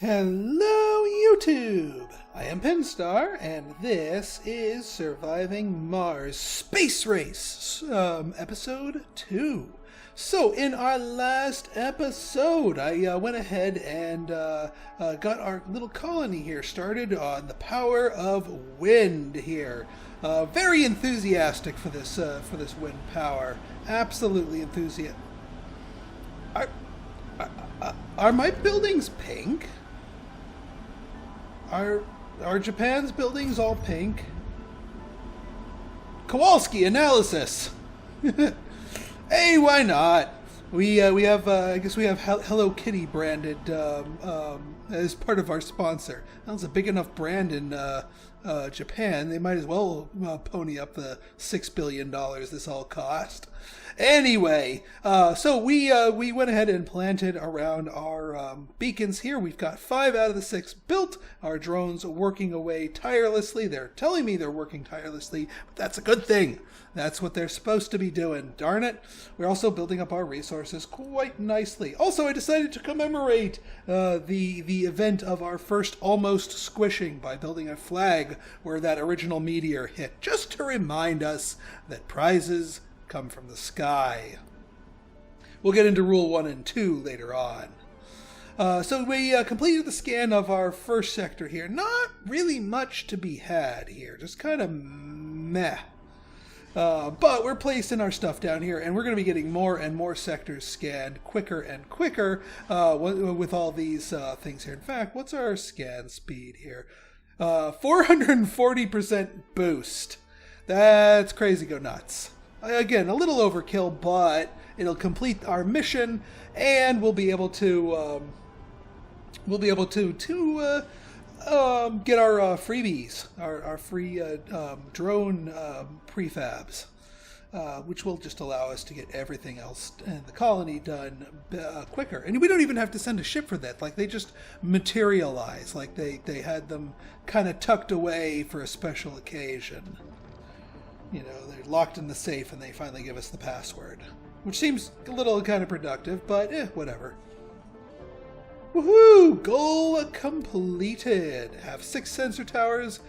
Hello, YouTube! I am Pinstar, and this is Surviving Mars Space Race, episode 2. So, in our last episode, I went ahead and got our little colony here started on the power of wind here. Very enthusiastic for this wind power. Absolutely enthusiastic. Are my buildings pink? Are Japan's buildings all pink? Kowalski analysis. Hey, why not? We have I guess we have Hello Kitty branded as part of our sponsor. That's a big enough brand in Japan. They might as well pony up the $6 billion this all cost. Anyway, so we went ahead and planted around our beacons here. We've got 5 out of the 6 built. Our drones working away tirelessly. They're telling me they're working tirelessly, but that's a good thing. That's what they're supposed to be doing. Darn it. We're also building up our resources quite nicely. Also, I decided to commemorate the event of our first almost squishing by building a flag where that original meteor hit, just to remind us that prizes come from the sky. We'll get into Rule 1 and 2 later on. So we completed the scan of our first sector here. Not really much to be had here. Just kind of meh. But we're placing our stuff down here, and we're going to be getting more and more sectors scanned quicker and quicker with all these things here. In fact, what's our scan speed here? 440% boost. That's crazy go nuts. Again, a little overkill, but it'll complete our mission, and we'll be able to get our freebies, our free drone prefabs, which will just allow us to get everything else in the colony done quicker. And we don't even have to send a ship for that. Like, they just materialize, like they had them kind of tucked away for a special occasion. You know, they're locked in the safe and they finally give us the password. Which seems a little kind of productive, but whatever. Woohoo! Goal completed. Have 6 sensor towers,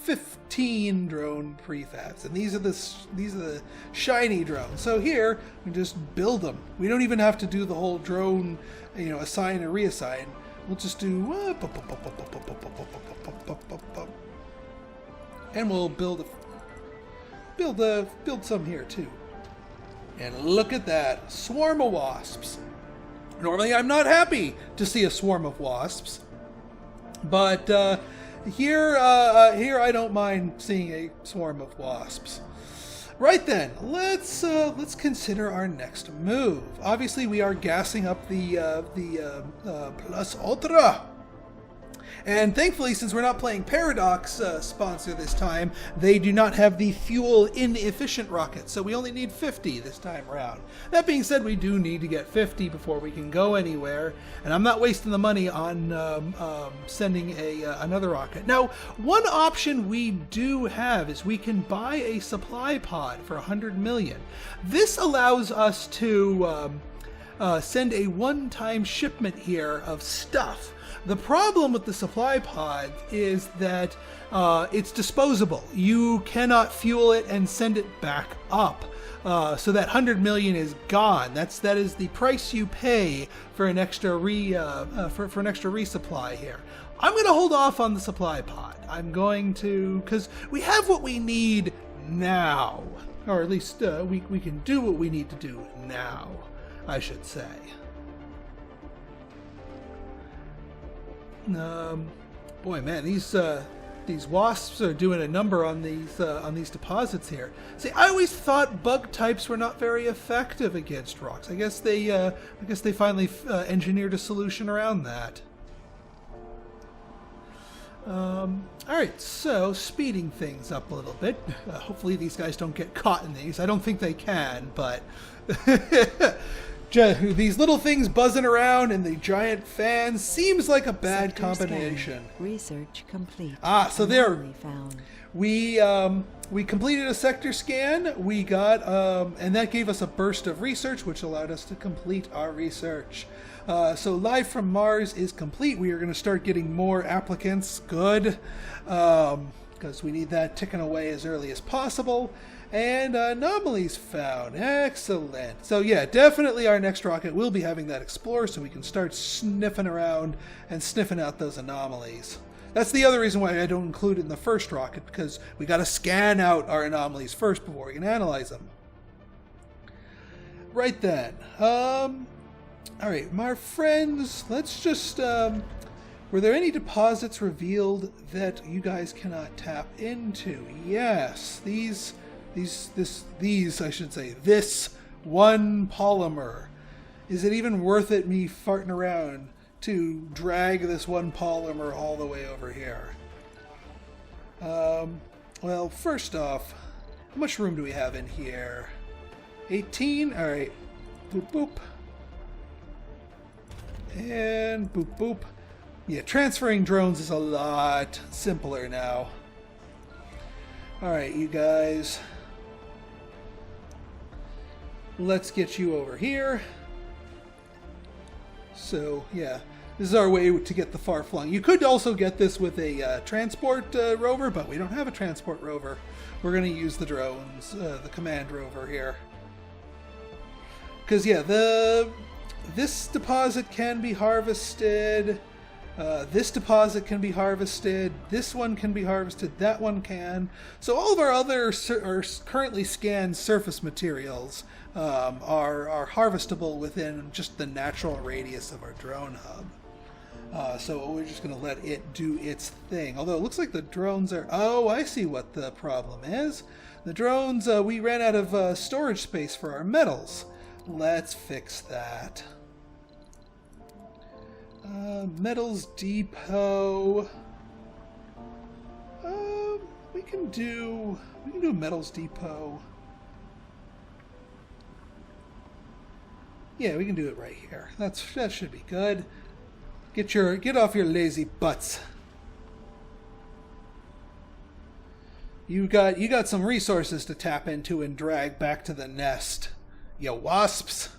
15 drone prefabs, and these are the shiny drones. So here we just build them. We don't even have to do the whole drone, assign and reassign. We'll just do and we'll build some here too. And look at that, swarm of wasps. Normally I'm not happy to see a swarm of wasps, but here I don't mind seeing a swarm of wasps. Right then, let's consider our next move. Obviously, we are gassing up the Plus Ultra. And thankfully, since we're not playing Paradox sponsor this time, they do not have the fuel inefficient rockets, so we only need 50 this time around. That being said, we do need to get 50 before we can go anywhere, and I'm not wasting the money on sending another rocket. Now, one option we do have is we can buy a supply pod for 100 million. This allows us to send a one-time shipment here of stuff. The problem with the supply pod is that it's disposable. You cannot fuel it and send it back up. So that 100 million is gone. That is the price you pay for an extra for an extra resupply here. I'm going to hold off on the supply pod. I'm going to, because we have what we need now, or at least we can do what we need to do now, I should say. Boy, man, these wasps are doing a number on these deposits here. See, I always thought bug types were not very effective against rocks. I guess they finally engineered a solution around that. All right, so speeding things up a little bit. Hopefully these guys don't get caught in these. I don't think they can, but These little things buzzing around and the giant fans seems like a bad Sector combination. Scan. Research complete. Ah, so there Anomaly found. we completed a sector scan. We got and that gave us a burst of research, which allowed us to complete our research. So Live from Mars is complete. We are going to start getting more applicants. Good, because we need that ticking away as early as possible. And anomalies found. Excellent. So yeah, definitely our next rocket will be having that explore so we can start sniffing around and sniffing out those anomalies. That's the other reason why I don't include it in the first rocket, because we got to scan out our anomalies first before we can analyze them. Right then. Alright, my friends, let's just... were there any deposits revealed that you guys cannot tap into? Yes, this one polymer. Is it even worth it me farting around to drag this one polymer all the way over here? Well, first off, how much room do we have in here? 18? Alright. Boop boop. And boop boop. Yeah, transferring drones is a lot simpler now. Alright, you guys. Let's get you over here. So, yeah. This is our way to get the far-flung. You could also get this with a transport rover, but we don't have a transport rover. We're going to use the drones, the command rover here. Because, yeah, this deposit can be harvested. This deposit can be harvested. This one can be harvested. That one can. So all of our other currently scanned surface materials are harvestable within just the natural radius of our drone hub. So we're just going to let it do its thing. Although it looks like the drones are... Oh, I see what the problem is. The drones, we ran out of storage space for our metals. Let's fix that. Metals depot. We can do a metals depot. Yeah, we can do it right here. That should be good. Get off your lazy butts. You got some resources to tap into and drag back to the nest. You wasps.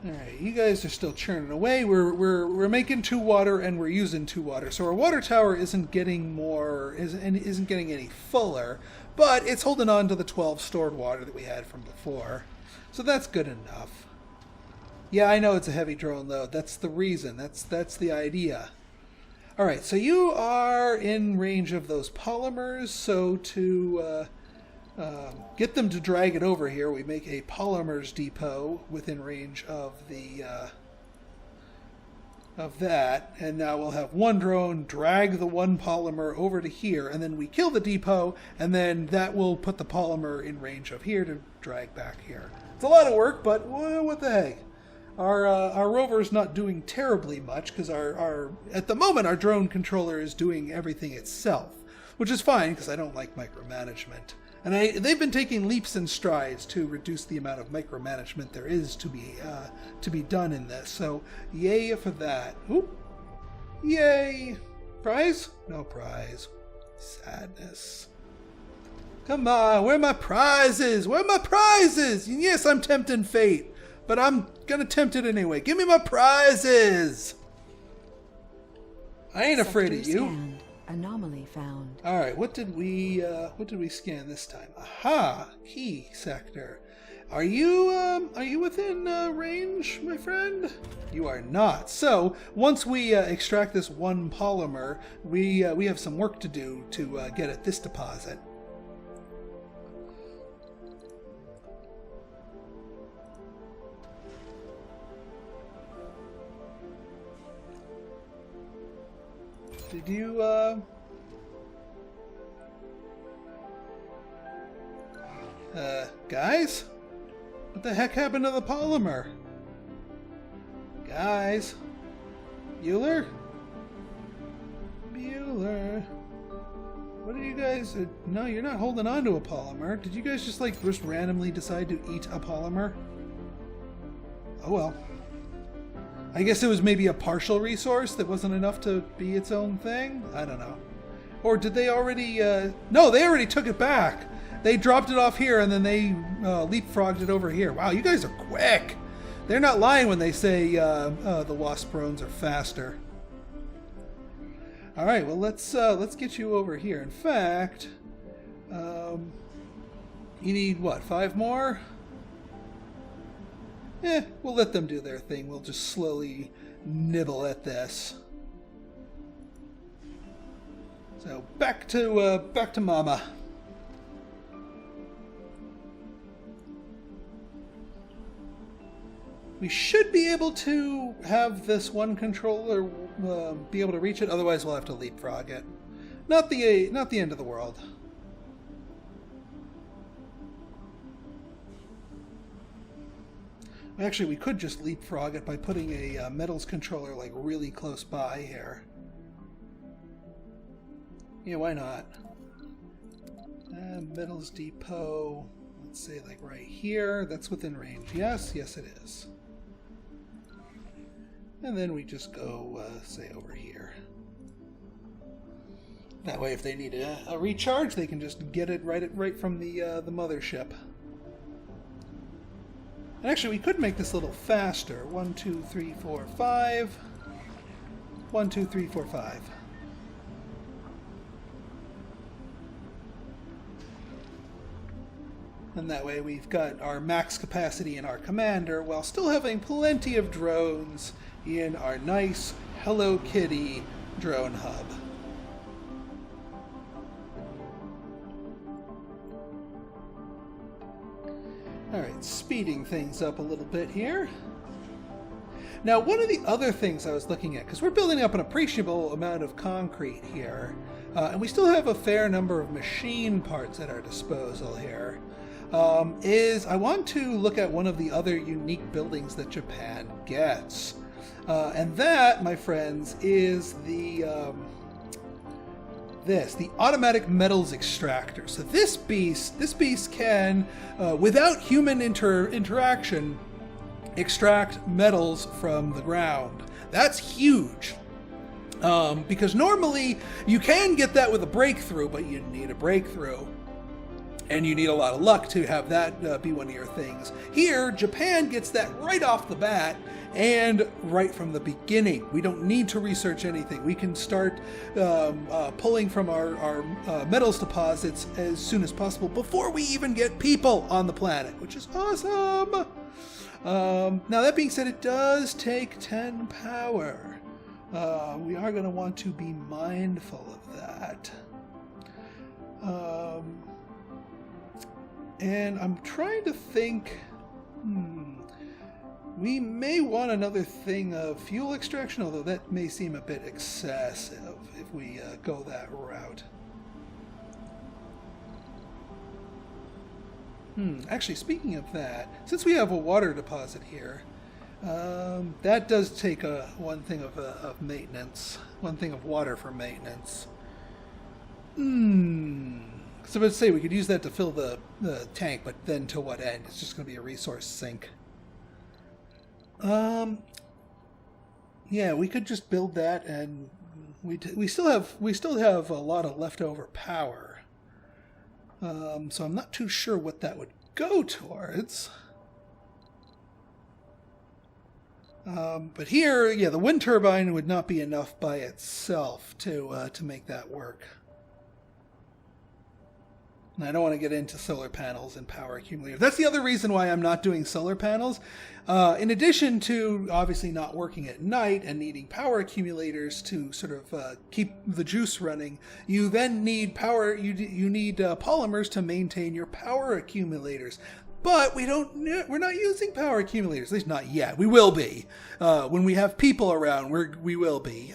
Alright, you guys are still churning away. We're making 2 water and we're using 2 water. So our water tower isn't getting any fuller, but it's holding on to the 12 stored water that we had from before. So that's good enough. Yeah, I know it's a heavy drone though. That's the reason. That's the idea. Alright, so you are in range of those polymers, so to get them to drag it over here, we make a polymers depot within range of that, and now we'll have one drone drag the one polymer over to here, and then we kill the depot, and then that will put the polymer in range of here to drag back here. It's a lot of work, but what the heck? Our rover is not doing terribly much because at the moment our drone controller is doing everything itself, which is fine because I don't like micromanagement. And they've been taking leaps and strides to reduce the amount of micromanagement there is to be done in this. So, yay for that. Oop. Yay. Prize? No prize. Sadness. Come on, where are my prizes? Where are my prizes? And yes, I'm tempting fate, but I'm gonna tempt it anyway. Give me my prizes. I ain't afraid of you. Scanned. Anomaly found. All right, what did we scan this time? Aha, key sector. Are you within range, my friend? You are not. So once we extract this one polymer, we have some work to do to get at this deposit. Did you, guys? What the heck happened to the polymer? Guys? Bueller? Bueller? What are you guys... no, you're not holding on to a polymer. Did you guys just, like, just randomly decide to eat a polymer? Oh, well. I guess it was maybe a partial resource that wasn't enough to be its own thing? I don't know. Or did they already... No, they already took it back. They dropped it off here, and then they leapfrogged it over here. Wow, you guys are quick. They're not lying when they say the wasp drones are faster. All right, well, let's get you over here. In fact, you need, what, 5 more? We'll let them do their thing. We'll just slowly nibble at this. So back to Mama. We should be able to have this one controller be able to reach it. Otherwise, we'll have to leapfrog it. Not the end of the world. Actually, we could just leapfrog it by putting a metals controller like really close by here. Yeah, why not? Metals depot. Let's say like right here. That's within range. Yes, yes, it is. And then we just go, say, over here. That way, if they need a recharge, they can just get it right from the mothership. And actually, we could make this a little faster. 1, 2, 3, 4, 5. 1, 2, 3, 4, 5. And that way, we've got our max capacity in our commander, while still having plenty of drones in our nice Hello Kitty drone hub. Alright, speeding things up a little bit here. Now, one of the other things I was looking at, because we're building up an appreciable amount of concrete here, and we still have a fair number of machine parts at our disposal here, is I want to look at one of the other unique buildings that Japan gets. And that, my friends, is the automatic metals extractor. So this beast can, without human interaction, extract metals from the ground. That's huge. Because normally you can get that with a breakthrough, but you need a breakthrough. And you need a lot of luck to have that be one of your things. Here, Japan gets that right off the bat and right from the beginning. We don't need to research anything. We can start pulling from our metals deposits as soon as possible before we even get people on the planet, which is awesome. Now, that being said, it does take 10 power. We are going to want to be mindful of that. And I'm trying to think, we may want another thing of fuel extraction, although that may seem a bit excessive if we go that route. Actually, speaking of that, since we have a water deposit here, that does take one thing of maintenance, one thing of water for maintenance. So let's say we could use that to fill the tank, but then to what end? It's just going to be a resource sink. Yeah, we could just build that, and we still have a lot of leftover power. So I'm not too sure what that would go towards. But here, yeah, the wind turbine would not be enough by itself to make that work. And I don't want to get into solar panels and power accumulators. That's the other reason why I'm not doing solar panels. In addition to obviously not working at night and needing power accumulators to sort of keep the juice running, you then need power. You need polymers to maintain your power accumulators. But we're not using power accumulators, at least not yet. We will be. When we have people around, we will be.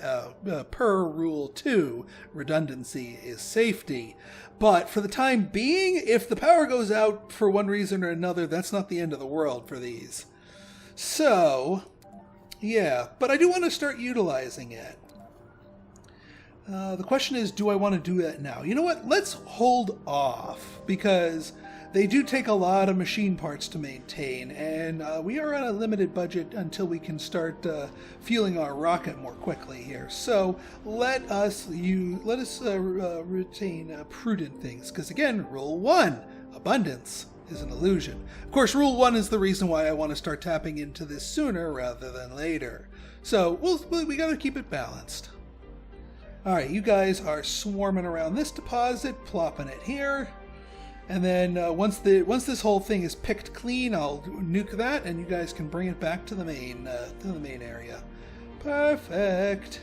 Per Rule 2, redundancy is safety. But for the time being, if the power goes out for one reason or another, that's not the end of the world for these. So, yeah. But I do want to start utilizing it. The question is, do I want to do that now? You know what? Let's hold off, because they do take a lot of machine parts to maintain, and we are on a limited budget until we can start fueling our rocket more quickly here. So let us retain prudent things, because again, Rule 1, abundance is an illusion. Of course, Rule 1 is the reason why I want to start tapping into this sooner rather than later. So we got to keep it balanced. All right, you guys are swarming around this deposit, plopping it here. And then once this whole thing is picked clean, I'll nuke that, and you guys can bring it back to the main area. Perfect.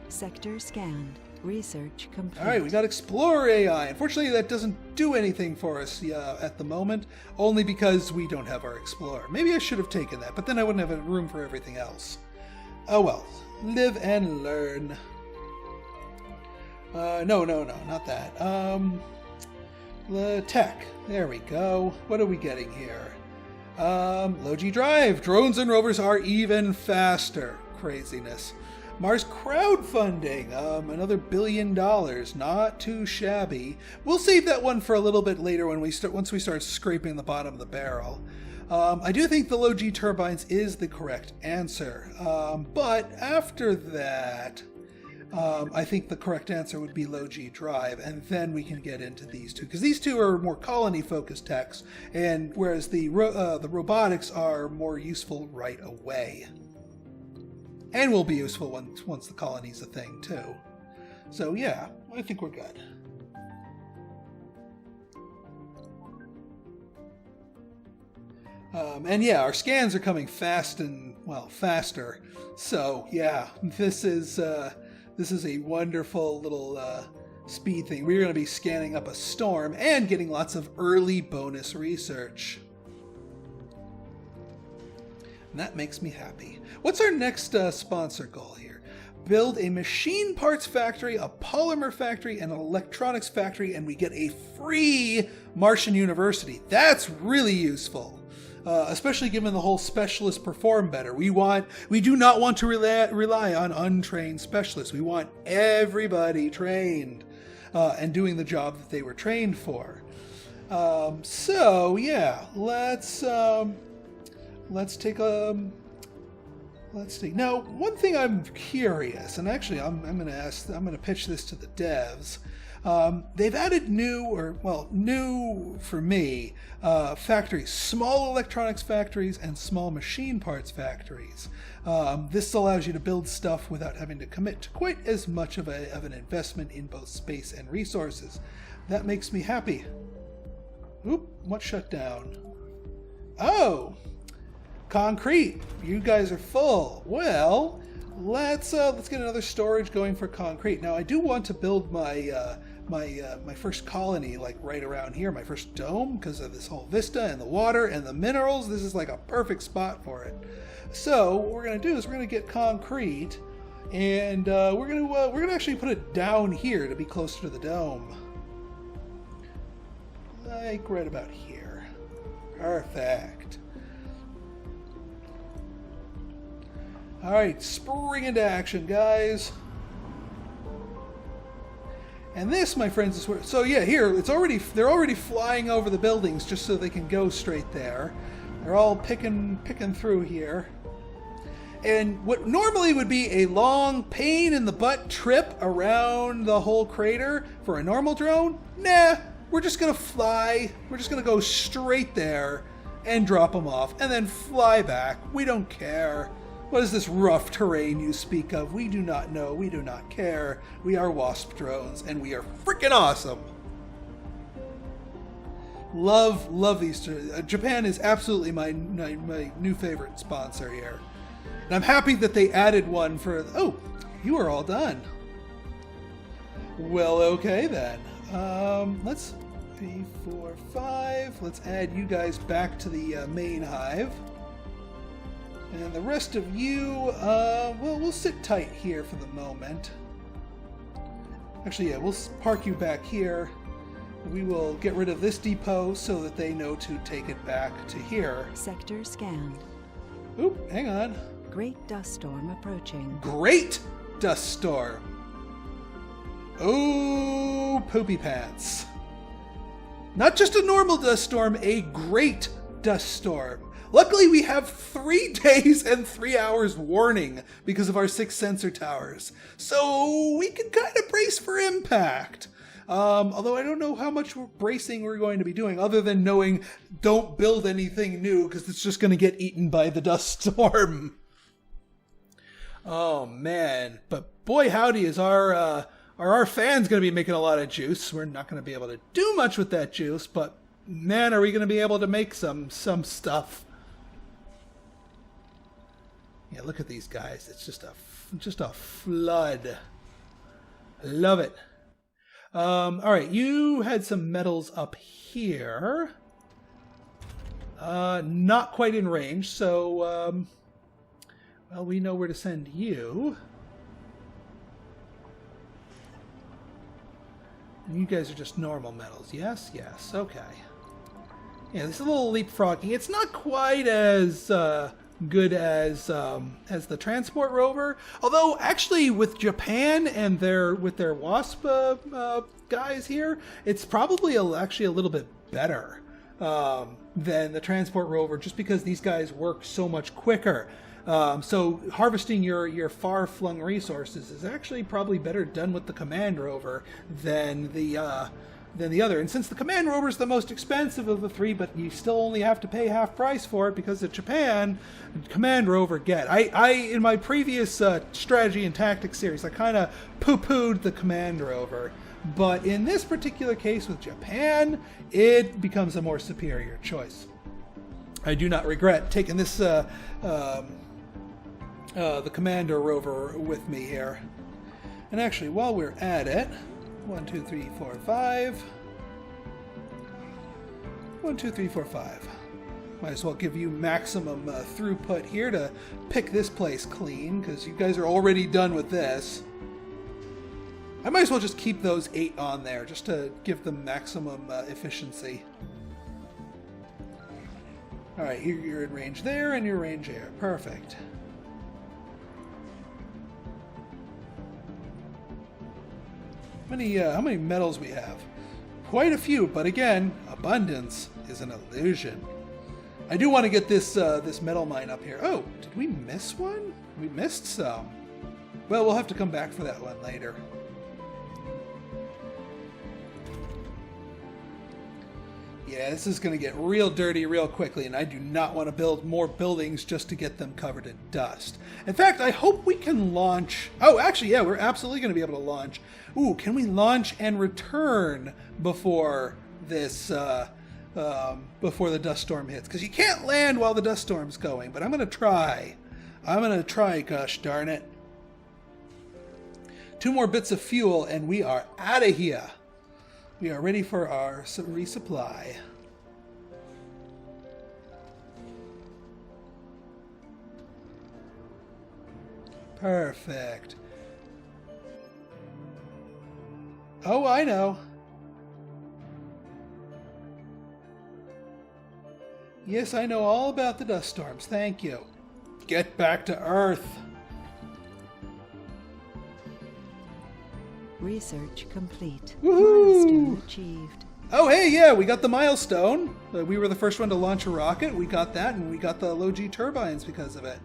Sector scanned. Research complete. All right, we got Explorer AI. Unfortunately, that doesn't do anything for us at the moment, only because we don't have our Explorer. Maybe I should have taken that, but then I wouldn't have room for everything else. Oh well, live and learn. No, not that. The tech. There we go. What are we getting here? Low-G drive. Drones and rovers are even faster. Craziness. Mars crowdfunding. Another $1 billion. Not too shabby. We'll save that one for a little bit later once we start scraping the bottom of the barrel. I do think the low-G turbines is the correct answer. But after that, I think the correct answer would be low-G drive, and then we can get into these two, because these two are more colony-focused techs, and whereas the robotics are more useful right away, and will be useful once the colony's a thing too. So yeah, I think we're good. And yeah, our scans are coming faster. So yeah, this is a wonderful little speed thing. We're going to be scanning up a storm and getting lots of early bonus research. And that makes me happy. What's our next sponsor goal here? Build a machine parts factory, a polymer factory, and an electronics factory, and we get a free Martian university. That's really useful. Especially given the whole specialists perform better. We do not want to rely on untrained specialists. We want everybody trained and doing the job that they were trained for. So yeah, let's take. Now, one thing I'm curious, and actually I'm going to pitch this to the devs. They've added new for me, factories, small electronics factories and small machine parts factories. This allows you to build stuff without having to commit to quite as much of an investment in both space and resources. That makes me happy. Oop, what shut down? Oh, concrete. You guys are full. Well, let's get another storage going for concrete. Now, I do want to build my my first colony like right around here, my first dome, because of this whole vista and the water and the minerals. This is like a perfect spot for it. So what we're gonna do is we're gonna get concrete, and we're gonna actually put it down here to be closer to the dome, like right about here. Perfect. All right, spring into action, guys. And this, my friends, is where. So yeah, here they're already flying over the buildings just so they can go straight there. They're all picking through here. And what normally would be a long pain in the butt trip around the whole crater for a normal drone, nah, we're just gonna fly. We're just gonna go straight there and drop them off, and then fly back. We don't care. What is this rough terrain you speak of? We do not know. We do not care. We are Wasp drones, and we are freaking awesome. Love these. Japan is absolutely my new favorite sponsor here. And I'm happy that they added one for... Oh, you are all done. Well, okay then. Let's... 3, 4, 5. Let's add you guys back to the main hive. And the rest of you, well, we'll sit tight here for the moment. Actually, yeah, we'll park you back here. We will get rid of this depot so that they know to take it back to here. Sector scanned. Oop, hang on. Great dust storm approaching. Great dust storm. Oh, poopy pants. Not just a normal dust storm, a great dust storm. Luckily, we have 3 days and 3 hours warning because of our 6 sensor towers. So we can kind of brace for impact. Although I don't know how much bracing we're going to be doing other than knowing don't build anything new because it's just going to get eaten by the dust storm. Oh, man. But boy, howdy, is our fans going to be making a lot of juice. We're not going to be able to do much with that juice, but man, are we going to be able to make some stuff. Yeah, look at these guys. It's just a flood. I love it. All right, you had some metals up here. Not quite in range, so well, we know where to send you. And you guys are just normal metals. Yes, yes, okay. Yeah, this is a little leapfrogging. It's not quite as good as the transport rover. Although, actually, with Japan and their WASP guys here, it's probably actually a little bit better than the transport rover, just because these guys work so much quicker. So harvesting your far-flung resources is actually probably better done with the command rover than the other. And since the command rover is the most expensive of the 3, but you still only have to pay half price for it because of Japan, command rover get. I in my previous strategy and tactics series, I kind of poo-pooed the command rover. But in this particular case with Japan, it becomes a more superior choice. I do not regret taking this the commander rover with me here. And actually, while we're at it, 1, 2, 3, 4, 5. 1, 2, 3, 4, 5. Might as well give you maximum throughput here to pick this place clean, because you guys are already done with this. I might as well just keep those 8 on there, just to give them maximum efficiency. Alright, you're in range there, and you're in range there. Perfect. How many metals we have? Quite a few, but again, abundance is an illusion. I do want to get this this metal mine up here. Oh, did we miss one? We missed some. Well, we'll have to come back for that one later. Yeah, this is going to get real dirty real quickly, and I do not want to build more buildings just to get them covered in dust. In fact, I hope we can launch... Oh, actually, yeah, we're absolutely going to be able to launch. Ooh, can we launch and return before this, before the dust storm hits? Because you can't land while the dust storm's going, but I'm going to try. I'm going to try, gosh darn it. 2 more bits of fuel, and we are out of here. We are ready for our resupply. Perfect. Oh, I know. Yes, I know all about the dust storms. Thank you. Get back to Earth. Research complete. Woohoo! Milestone achieved. Oh, hey, yeah, we got the milestone. We were the first one to launch a rocket. We got that, and we got the low-G turbines because of it.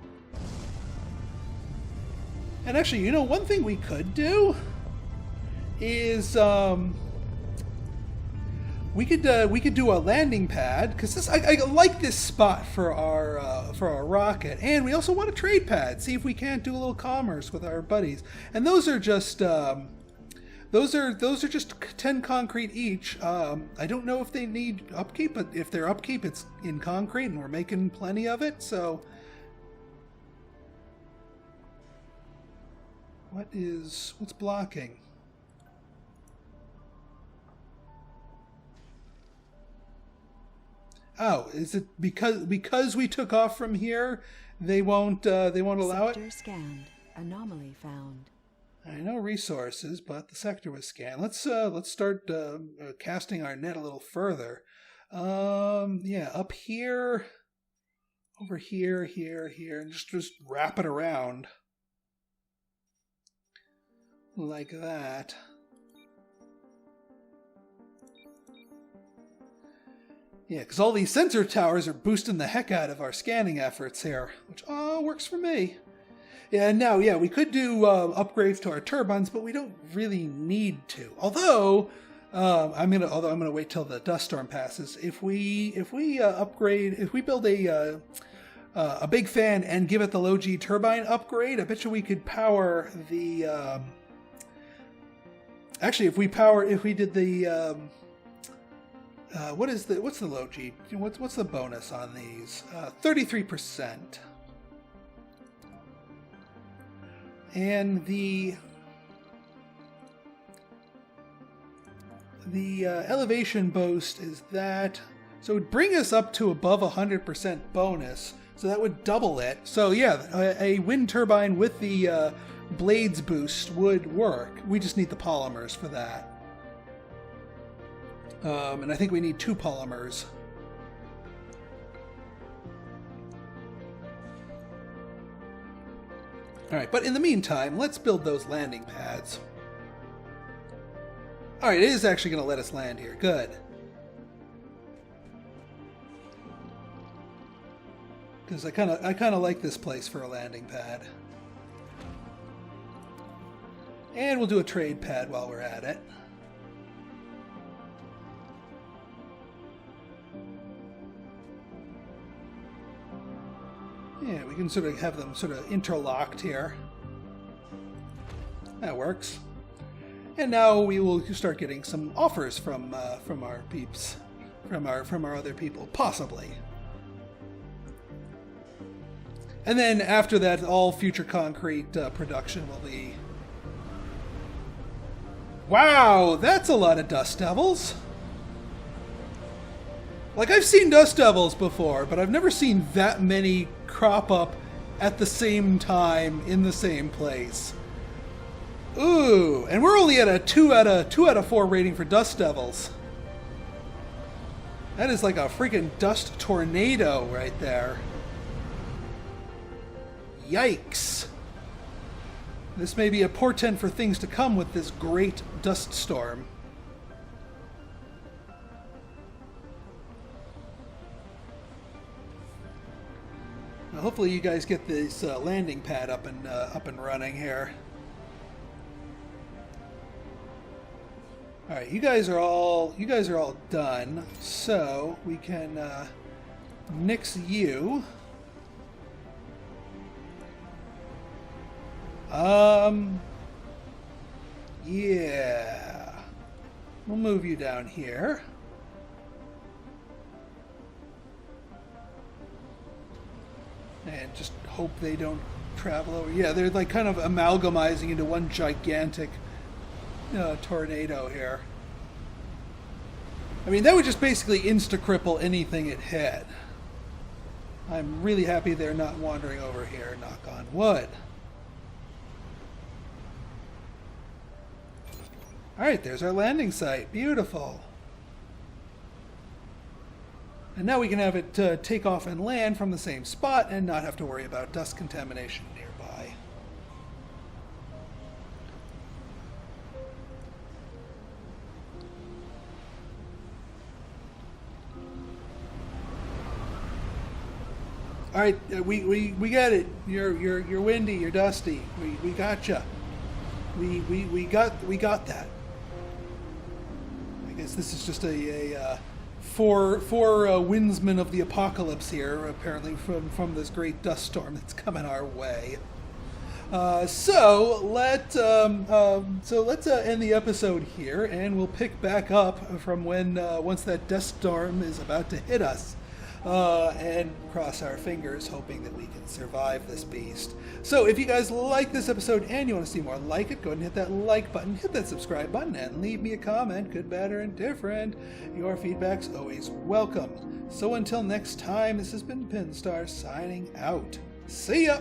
And actually, you know, one thing we could do is we could do a landing pad, because this I like this spot for our rocket, and we also want a trade pad. See if we can't do a little commerce with our buddies. And those are just those are just 10 concrete each. I don't know if they need upkeep, but if they're upkeep, it's in concrete, and we're making plenty of it. So, what's blocking? Oh, is it because we took off from here? They won't allow it. Sector scanned. Anomaly found. I know resources, but the sector was scanned. Let's start casting our net a little further. Yeah, up here, over here, here, and just wrap it around like that. Yeah, because all these sensor towers are boosting the heck out of our scanning efforts here, which works for me. Yeah, and now, yeah, we could do upgrades to our turbines, but we don't really need to. Although, I'm gonna wait till the dust storm passes. If we build a big fan and give it the low G turbine upgrade, I bet you we could power the. Actually, if we did the. What's the low G? What's the bonus on these? 33%. And the elevation boost is that, so it would bring us up to above 100% bonus. So that would double it. So yeah, a wind turbine with the blades boost would work. We just need the polymers for that. And I think we need 2 polymers. Alright, but in the meantime, let's build those landing pads. Alright, it is actually going to let us land here. Good. Because I kind of like this place for a landing pad. And we'll do a trade pad while we're at it. Yeah, we can sort of have them sort of interlocked here. That works. And now we will start getting some offers from our peeps, from our other people, possibly. And then after that, all future concrete production will be. Wow, that's a lot of dust devils. Like, I've seen dust devils before, but I've never seen that many crop up at the same time in the same place. Ooh, and we're only at a 2 out of 4 rating for dust devils. That is like a freaking dust tornado right there. Yikes. This may be a portent for things to come with this great dust storm. Now, hopefully you guys get this landing pad up and running here. All right, you guys are all done, so we can nix you. Yeah, we'll move you down here. And just hope they don't travel over. Yeah, they're like kind of amalgamizing into one gigantic tornado here. I mean, that would just basically insta-cripple anything it hit. I'm really happy they're not wandering over here, knock on wood. Alright, there's our landing site. Beautiful. And now we can have it take off and land from the same spot and not have to worry about dust contamination nearby. All right, we got it. You're windy. You're dusty. We gotcha. We got that. I guess this is just a four windsmen of the apocalypse here, apparently from this great dust storm that's coming our way. So let's end the episode here, and we'll pick back up from when once that dust storm is about to hit us. And cross our fingers, hoping that we can survive this beast. So if you guys like this episode and you want to see more like it, go ahead and hit that like button, hit that subscribe button, and leave me a comment, good, bad, or indifferent. Your feedback's always welcome. So until next time, this has been Pinstar signing out. See ya!